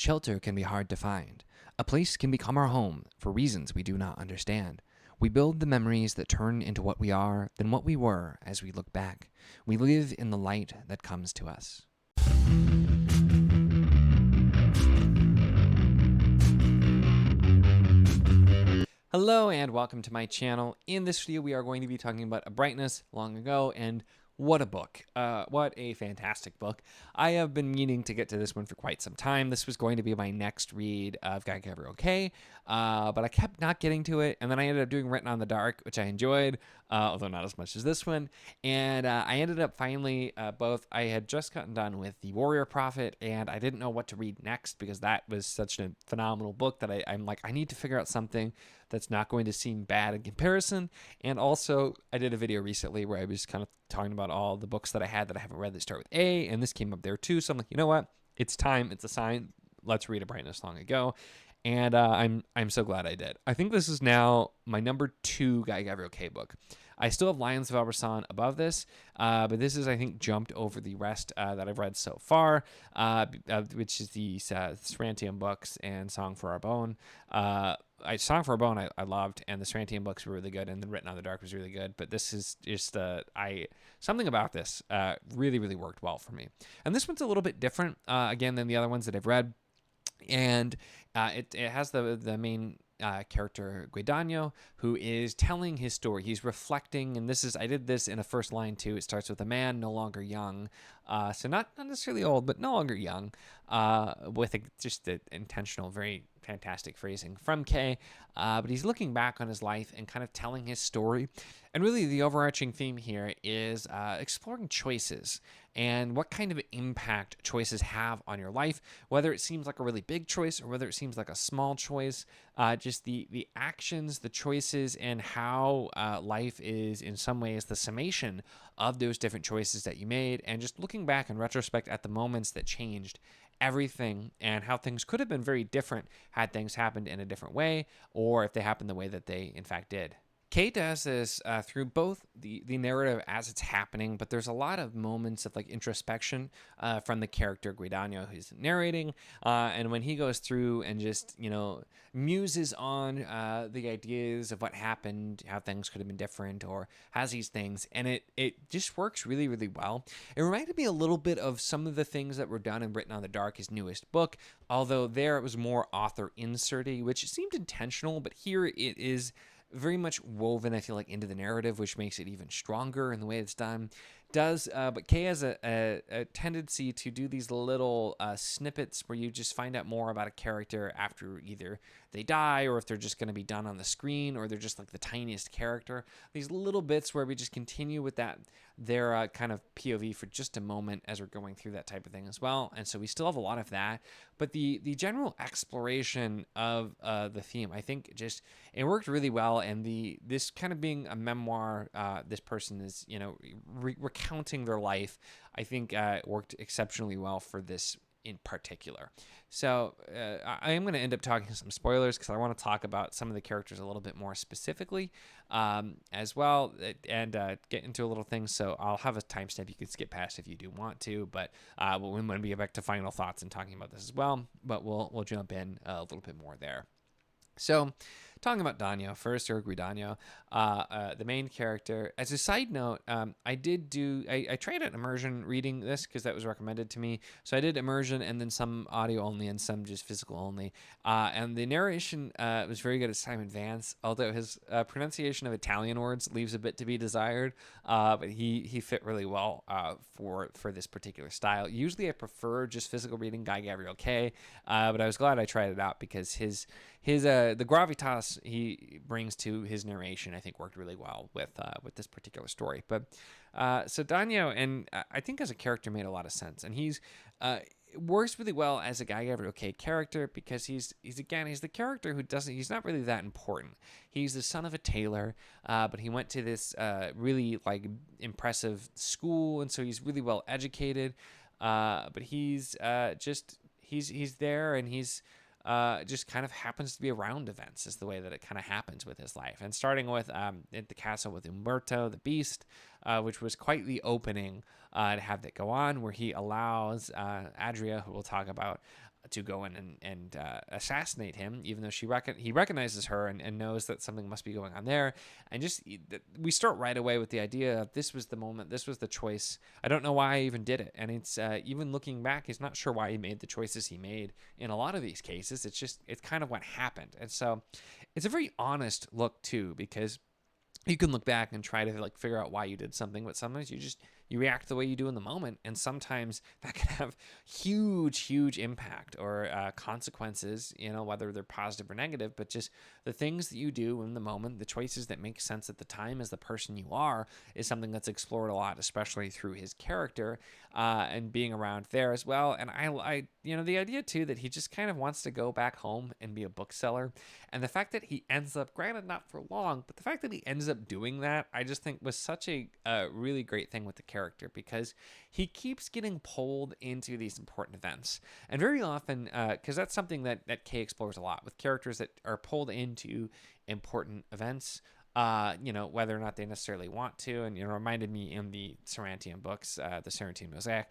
Shelter can be hard to find. A place can become our home for reasons we do not understand. We build the memories that turn into what we are, then what we were as we look back. We live in the light that comes to us. Hello and welcome to my channel. In this video, we are going to be talking about A Brightness Long Ago, and what a book. What a fantastic book. I have been meaning to get to this one for quite some time. This was going to be my next read of Gavriel, but I kept not getting to it, and then I ended up doing Written on the Dark, which I enjoyed, although not as much as this one, and I ended up finally both. I had just gotten done with The Warrior Prophet, and I didn't know what to read next because that was such a phenomenal book that I'm like, I need to figure out something that's not going to seem bad in comparison. And also, I did a video recently where I was kind of talking about all the books that I had that I haven't read that start with A, and this came up there too. So I'm like, you know what? It's time. It's a sign. Let's read A Brightness Long Ago. And I'm so glad I did. I think this is now my number 2 Gavriel book. I still have Lions of Elberson above this, but this is, I think, jumped over the rest that I've read so far, which is the Srantium books and Song for Our Bone. Song for a Bone I loved, and the Srantium books were really good, and the Written on the Dark was really good, but this is just something about this really, really worked well for me. And this one's a little bit different, again, than the other ones that I've read, and it has the main character Guadagno, who is telling his story. He's reflecting, and I did this in a first line too. It starts with a man no longer young, so not necessarily old, but no longer young, with just the intentional, very fantastic phrasing from Kay, but he's looking back on his life and kind of telling his story. And really the overarching theme here is exploring choices and what kind of impact choices have on your life, whether it seems like a really big choice or whether it seems like a small choice, just the actions, the choices, and how life is in some ways the summation of those different choices that you made, and just looking back in retrospect at the moments that changed everything and how things could have been very different had things happened in a different way, or if they happened the way that they in fact did. Kay does this through both the narrative as it's happening, but there's a lot of moments of like introspection from the character Guadagno who's narrating, and when he goes through and just, muses on the ideas of what happened, how things could have been different, or has these things, and it just works really, really well. It reminded me a little bit of some of the things that were done in Written on the Dark, his newest book, although there it was more author inserty, which seemed intentional, but here it is very much woven, I feel like, into the narrative, which makes it even stronger in the way it's done. But Kay has a tendency to do these little snippets where you just find out more about a character after either they die, or if they're just going to be done on the screen, or they're just like the tiniest character. These little bits where we just continue with their kind of POV for just a moment as we're going through that type of thing as well. And so we still have a lot of that, but the general exploration of the theme, I think, it worked really well. And this kind of being a memoir, this person is recounting their life, I think worked exceptionally well for this in particular. So I am going to end up talking some spoilers because I want to talk about some of the characters a little bit more specifically as well, and get into a little things. So I'll have a timestamp you can skip past if you do want to, but when we get back to final thoughts and talking about this as well, but we'll jump in a little bit more there. So, talking about Guadagno first, or Guadagno, the main character. As a side note, I tried an immersion reading this because that was recommended to me. So I did immersion and then some audio only and some just physical only. And the narration was very good at Simon Vance, although his pronunciation of Italian words leaves a bit to be desired. But he fit really well for this particular style. Usually I prefer just physical reading Gavriel, but I was glad I tried it out because the gravitas he brings to his narration, I think, worked really well with this particular story. But so Guadagno, and I think as a character, made a lot of sense, and he's works really well as a Gavriel character because he's the character who he's not really that important. He's the son of a tailor, but he went to this really impressive school, and so he's really well educated. But he's there, and he's just kind of happens to be around events, is the way that it kind of happens with his life. And starting with at the castle with Umberto, the Beast, which was quite the opening to have that go on, where he allows Adria, who we'll talk about, to go in and assassinate him, even though he recognizes her and knows that something must be going on there. And just we start right away with the idea of this was the moment, this was the choice. I don't know why I even did it. And it's even looking back, he's not sure why he made the choices he made in a lot of these cases. It's kind of what happened. And so it's a very honest look too, because you can look back and try to like figure out why you did something, but sometimes you react the way you do in the moment, and sometimes that can have huge impact or consequences, whether they're positive or negative. But just the things that you do in the moment, the choices that make sense at the time as the person you are, is something that's explored a lot, especially through his character and being around there as well. And I the idea too that he just kind of wants to go back home and be a bookseller, and the fact that he ends up, granted not for long, but the fact that he ends up doing that, I just think was such a really great thing with the character, because he keeps getting pulled into these important events. And very often, because that's something that Kay explores a lot with characters that are pulled into important events, whether or not they necessarily want to. And, reminded me in the Sarantian books, the Sarantian Mosaic,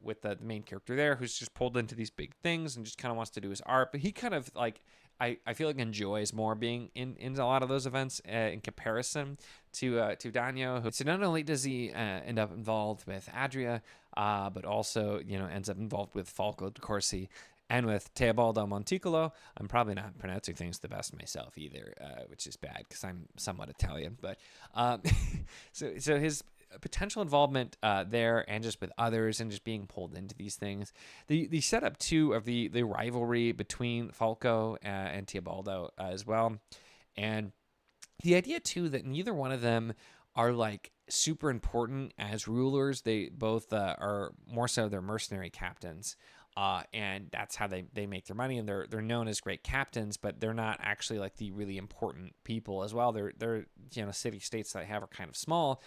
with the main character there who's just pulled into these big things and just kind of wants to do his art. But he kind of like, I feel like enjoys more being in a lot of those events in comparison to Danyo. So not only does he end up involved with Adria, but also, ends up involved with Falco di Corsi and with Teobaldo Monticolo. I'm probably not pronouncing things the best myself either, which is bad because I'm somewhat Italian. But so his potential involvement there, and just with others, and just being pulled into these things. The setup too of the rivalry between Falco and Teobaldo as well, and the idea too that neither one of them are like super important as rulers. They both are more so they're mercenary captains. And that's how they make their money, and they're known as great captains, but they're not actually like the really important people as well. They're city states that I have are kind of small.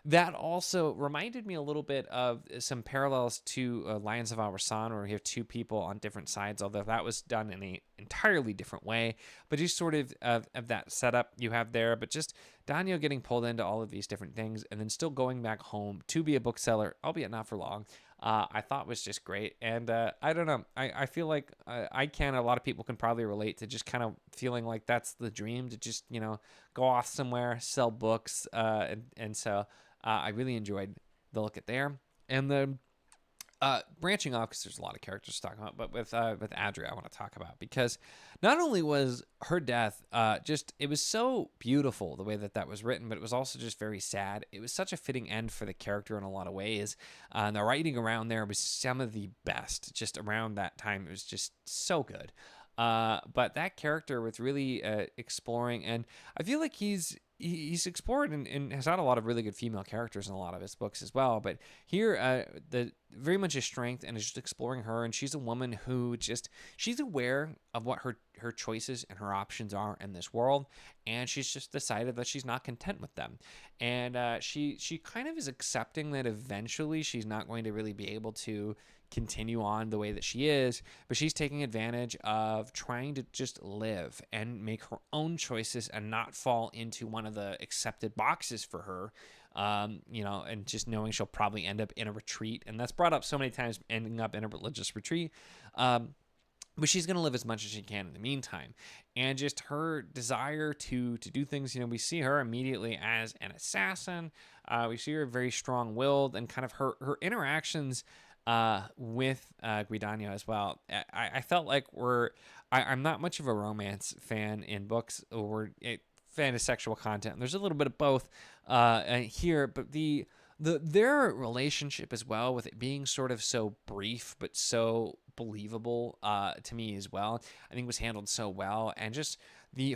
That also reminded me a little bit of some parallels to Lions of Al-Rasan, where we have two people on different sides, although that was done in an entirely different way. But just sort of that setup you have there, but just Danyo getting pulled into all of these different things and then still going back home to be a bookseller, albeit not for long, I thought was just great. And I don't know, I feel like a lot of people can probably relate to just kind of feeling like that's the dream, to just, go off somewhere, sell books. And so I really enjoyed the look at there. And then branching off, because there's a lot of characters to talk about, but with Adria I want to talk about, because not only was her death it was so beautiful the way that was written, but it was also just very sad. It was such a fitting end for the character in a lot of ways. And the writing around there was some of the best just around that time. It was just so good. But that character with really exploring, and I feel like he's explored and has had a lot of really good female characters in a lot of his books as well. But here, the very much his strength and is just exploring her, and she's a woman who she's aware of what her choices and her options are in this world, and she's just decided that she's not content with them, and she kind of is accepting that eventually she's not going to really be able to continue on the way that she is, but she's taking advantage of trying to just live and make her own choices and not fall into one of the accepted boxes for her, and just knowing she'll probably end up in a retreat, and that's brought up so many times, ending up in a religious retreat, but she's going to live as much as she can in the meantime. And just her desire to do things, we see her immediately as an assassin. We see her very strong-willed, and kind of her interactions with Guidagno as well. I felt like I'm not much of a romance fan in books or fan of sexual content. There's a little bit of both here, but their relationship as well, with it being sort of so brief but so believable to me as well, I think was handled so well. And just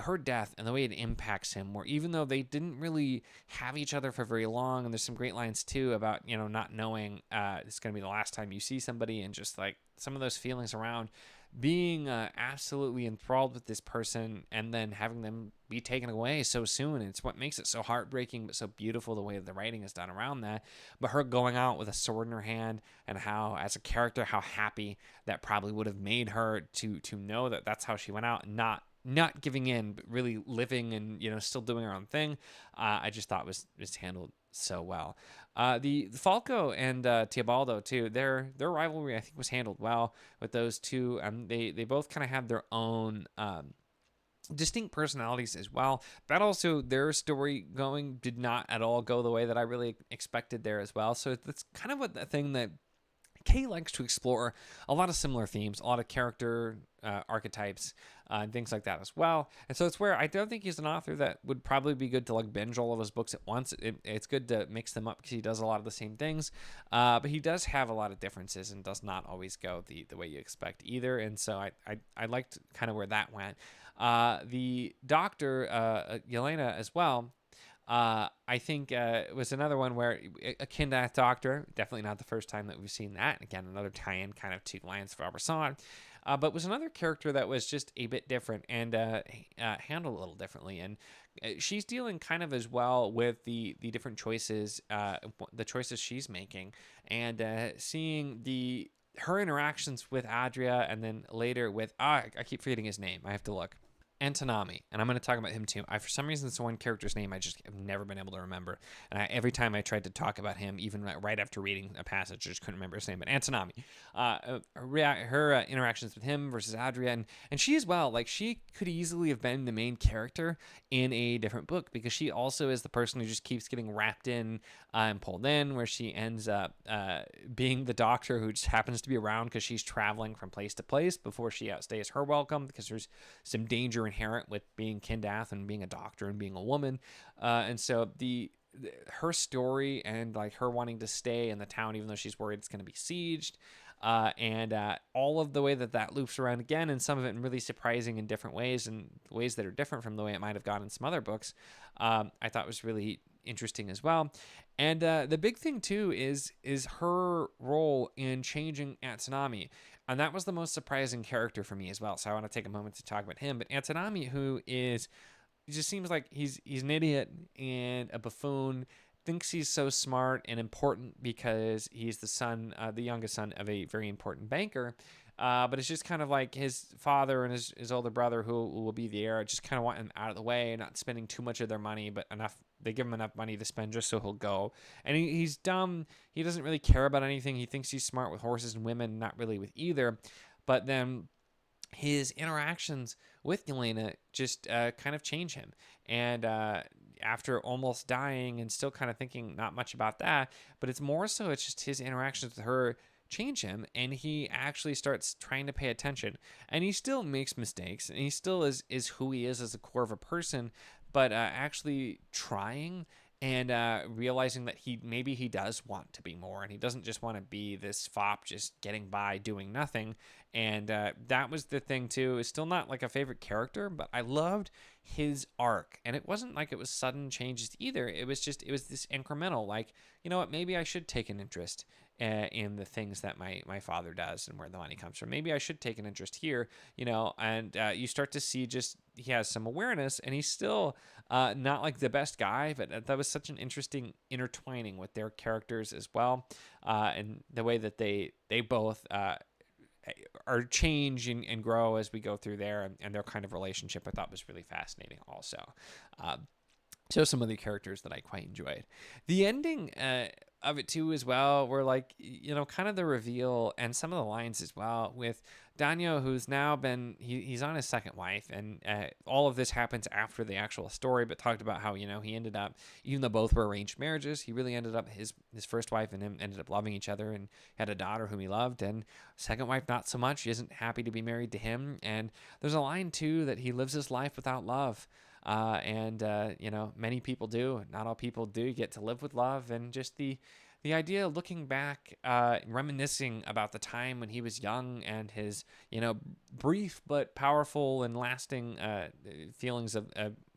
her death and the way it impacts him, where even though they didn't really have each other for very long, and there's some great lines too about not knowing it's going to be the last time you see somebody, and just like some of those feelings around being absolutely enthralled with this person and then having them be taken away so soon. And it's what makes it so heartbreaking but so beautiful, the way the writing is done around that. But her going out with a sword in her hand, and how as a character how happy that probably would have made her to know that that's how she went out, and not not giving in, but really living and, still doing her own thing. I just thought was handled so well. The Falco and Teobaldo too, their rivalry I think was handled well with those two. They both kind of had their own distinct personalities as well, but also their story did not at all go the way that I really expected there as well. So that's kind of what the thing that Kay likes to explore, a lot of similar themes, a lot of character archetypes, and things like that as well. And so it's where I don't think he's an author that would probably be good to like binge all of his books at once. It's good to mix them up because he does a lot of the same things, but he does have a lot of differences and does not always go the way you expect either. And so I liked kind of where that went. The Doctor, Yelena as well, I think it was another one where a Kindath Doctor, definitely not the first time that we've seen that. Again, another tie-in kind of to Lions of Arbor, but was another character that was just a bit different and handled a little differently. And she's dealing kind of as well with the different choices, the choices she's making, and seeing her interactions with Adria, and then later with I keep forgetting his name. I have to look. Antonami, and I'm going to talk about him too. For some reason, it's one character's name I just have never been able to remember, and every time I tried to talk about him, even right after reading a passage, I just couldn't remember his name. But Antonami, her interactions with him versus Adria, and she as well, like she could easily have been the main character in a different book, because she also is the person who just keeps getting wrapped in and pulled in, where she ends up being the Doctor who just happens to be around because she's traveling from place to place before she outstays her welcome, because there's some danger inherent with being Kindath and being a doctor and being a woman, and so her story and like her wanting to stay in the town even though she's worried it's going to be sieged, and all of the way that loops around again, and some of it in really surprising and different ways, and ways that are different from the way it might have gone in some other books, I thought was really interesting as well. And the big thing too is her role in changing Antonami, and that was the most surprising character for me as well. So I want to take a moment to talk about him. But Antonami, who is, it just seems like he's an idiot and a buffoon, thinks he's so smart and important because he's the youngest son of a very important banker. But it's just kind of like his father and his older brother, who will be the heir, just kind of want him out of the way, not spending too much of their money, but enough. They give him enough money to spend just so he'll go. And he's dumb. He doesn't really care about anything. He thinks he's smart with horses and women, not really with either. But then his interactions with Yelena just kind of change him. And after almost dying and still kind of thinking not much about that, but it's just his interactions with her change him, and he actually starts trying to pay attention. And he still makes mistakes, and he still is who he is as a core of a person, but actually trying and realizing that he does want to be more, and he doesn't just want to be this fop just getting by doing nothing. And that was the thing too. It's still not like a favorite character, but I loved his arc, and it wasn't like it was sudden changes either. It was this incremental, like, you know what, maybe I should take an interest in the things that my father does and where the money comes from. Maybe I should take an interest here, and you start to see just he has some awareness, and he's still not like the best guy, but that was such an interesting intertwining with their characters as well, and the way that they both are change and grow as we go through there, and their kind of relationship I thought was really fascinating also. So some of the characters that I quite enjoyed. The ending of it too as well were like, kind of the reveal and some of the lines as well with Danyo, who's now he's on his second wife, and all of this happens after the actual story, but talked about how, he ended up, even though both were arranged marriages, he really ended up, his first wife and him ended up loving each other and had a daughter whom he loved, and second wife not so much. She isn't happy to be married to him. And there's a line too that he lives his life without love. And many people do. Not all people do get to live with love, and just the idea of looking back, reminiscing about the time when he was young and his, brief but powerful and lasting feelings of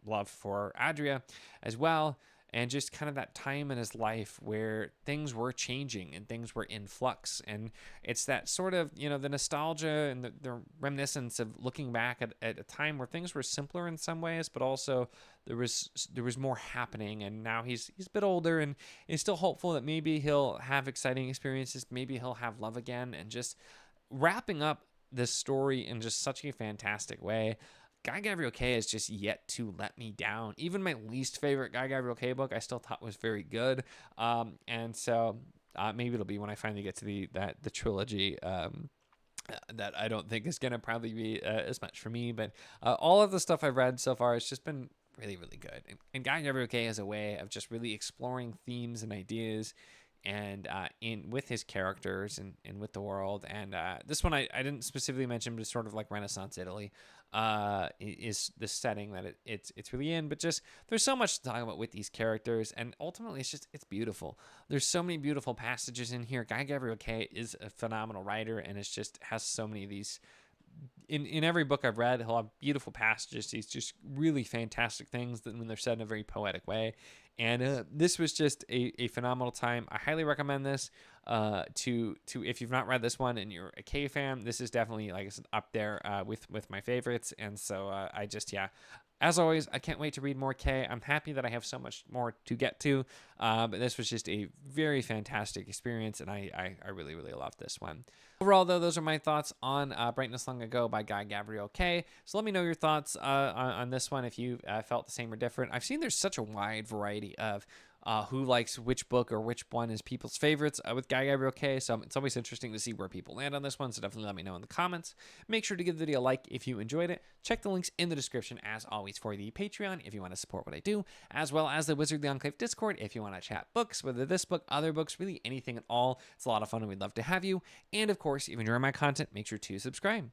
love for Adria as well. And just kind of that time in his life where things were changing and things were in flux. And it's that sort of, the nostalgia and the reminiscence of looking back at a time where things were simpler in some ways, but also there was more happening. And now he's a bit older, and he's still hopeful that maybe he'll have exciting experiences. Maybe he'll have love again, and just wrapping up this story in just such a fantastic way. Guy Gavriel K has just yet to let me down. Even my least favorite Guy Gavriel K book, I still thought was very good. And so maybe it'll be when I finally get to the trilogy. That I don't think is going to probably be as much for me, but all of the stuff I've read so far has just been really, really good. And Guy Gavriel K has a way of just really exploring themes and ideas and in with his characters and with the world. And this one I didn't specifically mention, but it's sort of like Renaissance Italy is the setting that it's really in. But just there's so much to talk about with these characters, and ultimately it's beautiful. There's so many beautiful passages in here. Guy Gavriel K is a phenomenal writer, and it's just has so many of these. In every book I've read, he'll have beautiful passages. These just really fantastic things that when they're said in a very poetic way. And this was just a phenomenal time. I highly recommend this to if you've not read this one and you're a K fan. This is definitely, like I said, up there with my favorites. And so I just, yeah. As always, I can't wait to read more K. I'm happy that I have so much more to get to, but this was just a very fantastic experience, and I really, really loved this one. Overall, though, those are my thoughts on Brightness Long Ago by Guy Gavriel K. So let me know your thoughts on this one if you felt the same or different. I've seen there's such a wide variety of who likes which book or which one is people's favorites with Guy Gavriel K. So it's always interesting to see where people land on this one. So definitely let me know in the comments. Make sure to give the video a like if you enjoyed it. Check the links in the description as always for the Patreon if you want to support what I do, as well as the Wizard of the Enclave Discord if you want to chat books, whether this book, other books, really anything at all. It's a lot of fun and we'd love to have you. And of course, if you enjoy my content, make sure to subscribe.